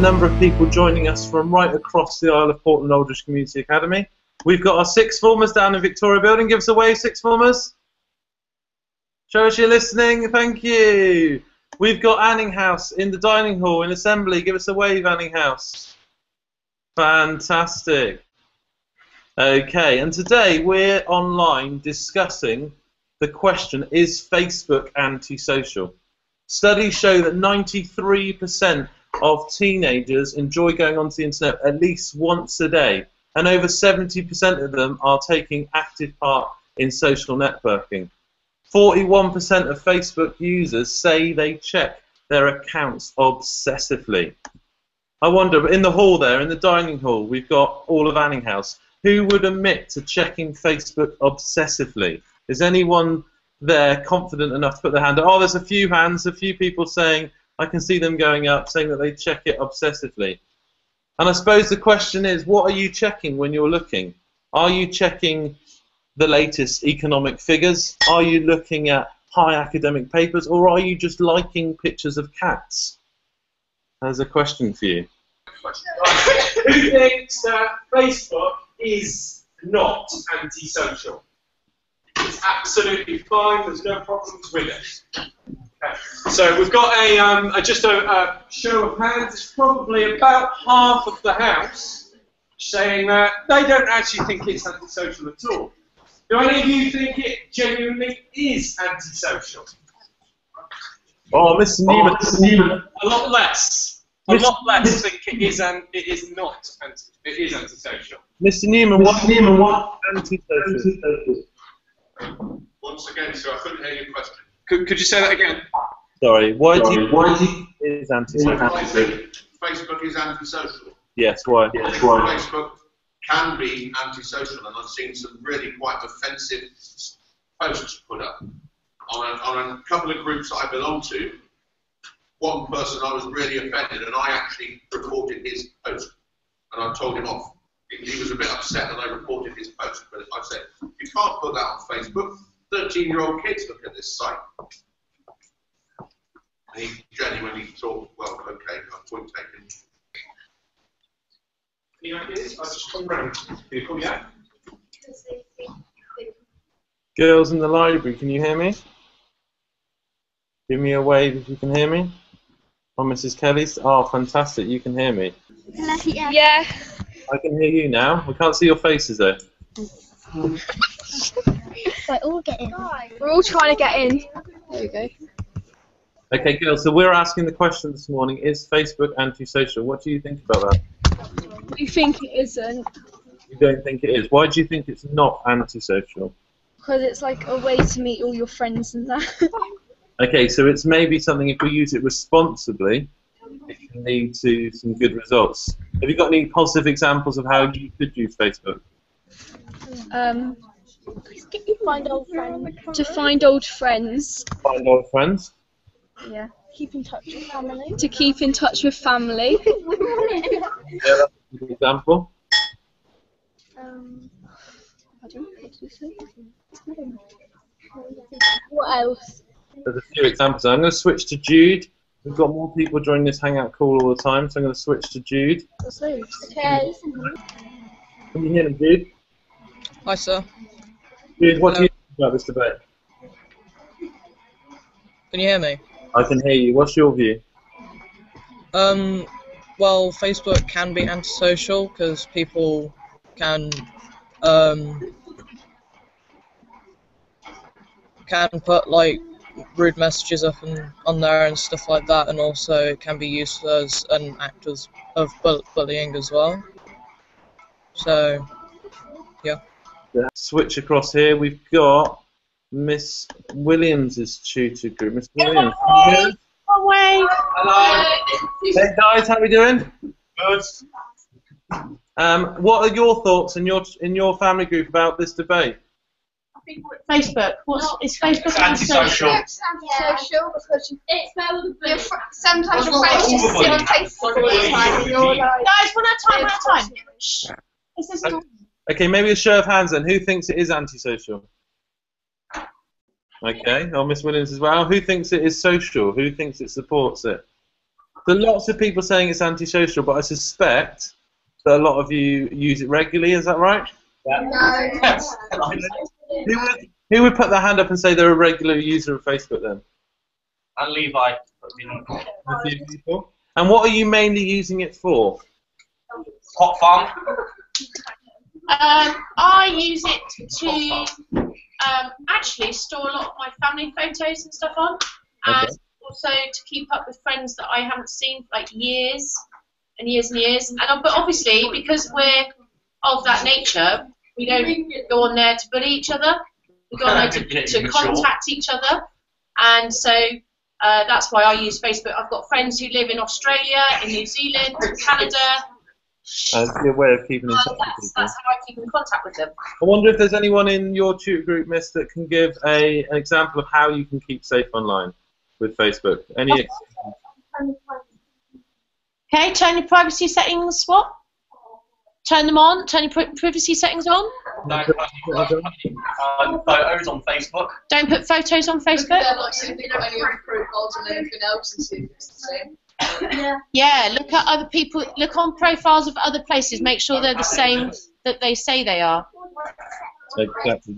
number of people joining us from right across the Isle of Portland Aldridge Community Academy. We've got our sixth formers down in Victoria Building. Give us a wave, sixth formers. Show us you're listening. Thank you. We've got Anning House in the dining hall in assembly. Give us a wave, Anning House. Fantastic. Okay, and today we're online discussing the question, is Facebook antisocial? Studies show that 93% of teenagers enjoy going onto the internet at least once a day, and over 70% of them are taking active part in social networking. 41% of Facebook users say they check their accounts obsessively. I wonder, in the hall there, in the dining hall, we've got all of Anning House. Who would admit to checking Facebook obsessively? Is anyone there confident enough to put their hand up? Oh, there's a few hands, a few people saying, I can see them going up, saying that they check it obsessively. And I suppose the question is, what are you checking when you're looking? Are you checking the latest economic figures? Are you looking at high academic papers? Or are you just liking pictures of cats? There's a question for you. Who thinks that Facebook is not antisocial? It's absolutely fine. There's no problems with it. Okay. So we've got just a show of hands. It's probably about half of the house saying that they don't actually think it's antisocial at all. Do any of you think it genuinely is antisocial? Oh, Mr. Neiman. A lot less. A lot less think it is not. It is antisocial. Mr. Neiman, what antisocial? Once again, sir, I couldn't hear your question. Could you say that again? Sorry, why do you think it is antisocial? I think Facebook is antisocial. Yes, why? Facebook can be antisocial, and I've seen some really quite offensive posts put up on a couple of groups that I belong to. One person I was really offended, and I actually reported his post, and I told him off. He was a bit upset that I reported his post, but I said, you can't put that on Facebook. 13-year-old kids look at this site. And he genuinely thought, well, okay, point taken. Any ideas? I'll just come round. People, yeah? Girls in the library, can you hear me? Give me a wave if you can hear me. Oh, Mrs. Kelly's. Oh, fantastic, you can hear me. Yeah. I can hear you now. We can't see your faces though. We're all getting. We're all trying to get in. There we go. Okay, girls, so we're asking the question this morning, is Facebook antisocial? What do you think about that? We think it isn't. You don't think it is. Why do you think it's not antisocial? Because it's like a way to meet all your friends and that. Okay, so it's maybe something, if we use it responsibly, it can lead to some good results. Have you got any positive examples of how you could use Facebook? Find old friends. To find old friends. Find old friends? Yeah. Keep in touch with family. To keep in touch with family. Yeah, that's a good example. What else? There's a few examples. I'm going to switch to Jude. We've got more people joining this Hangout call all the time, so I'm going to switch to Jude. Okay. Can you hear me, Jude? Hi, sir. Jude, what do you think about this debate? Can you hear me? I can hear you. What's your view? Well, Facebook can be antisocial because people can put like rude messages up on there and stuff like that, and also it can be used as an act of bullying as well. So, yeah. Switch across here. We've got Miss Williams' tutor group. Miss Williams. Away. Hello. Hey guys, how are we doing? Good. What are your thoughts in your family group about this debate? Facebook. Is Facebook antisocial? It's antisocial because sometimes your friends just sit on Facebook all the time and you're like, guys, one at a time. Shh. This isn't Okay, maybe a show of hands then. Who thinks it is antisocial? Okay, oh, Miss Williams as well. Who thinks it is social? Who thinks it supports it? So lots of people saying it's antisocial, but I suspect that a lot of you use it regularly. Is that right? No. Who would put their hand up and say they're a regular user of Facebook then? And Levi. A few people. And what are you mainly using it for? Hot fun. I use it to actually store a lot of my family photos and stuff on, and also to keep up with friends that I haven't seen for like years and years and years. And but obviously, because we're of that nature, we don't go on there to bully each other. We go on there to contact each other, and so that's why I use Facebook. I've got friends who live in Australia, in New Zealand, in Canada. It's a good way of keeping in touch with people. That's how I keep in contact with them. I wonder if there's anyone in your tutor group, Miss, that can give an example of how you can keep safe online with Facebook. Any? Okay, turn your privacy settings. What? Turn them on. Turn your privacy settings on. No, photos on Facebook. Don't put photos on Facebook. Yeah, look at other people. Look on profiles of other places. Make sure they're the same that they say they are. Exactly.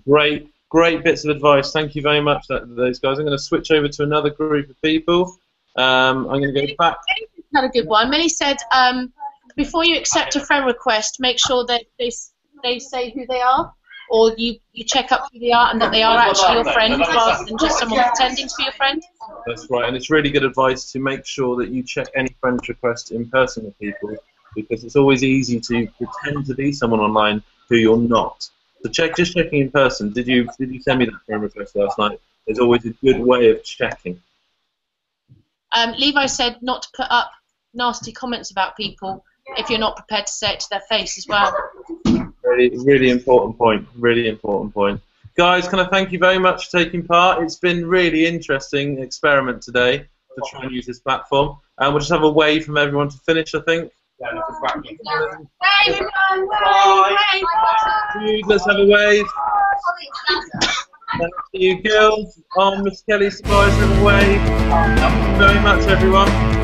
Great bits of advice. Thank you very much, those guys. I'm going to switch over to another group of people. I'm going to go back. Had a good one. Millie said, before you accept a friend request, make sure that they say who they are, or you check up who they are and that they are actually your friend rather than just someone pretending to be your friend. That's right, and it's really good advice to make sure that you check any friend request in person with people, because it's always easy to pretend to be someone online who you're not. So just checking in person. Did you send me that friend request last night? There's always a good way of checking. Levi said not to put up nasty comments about people if you're not prepared to say it to their face as well. Really important point. Really important point. Guys, can I thank you very much for taking part? It's been really interesting experiment today to try and use this platform. And we'll just have a wave from everyone to finish, I think. Wave, everyone! Wave! Let's have a wave. Thank you, girls. Miss Kelly, Spice, have a wave. Thank you very much, everyone.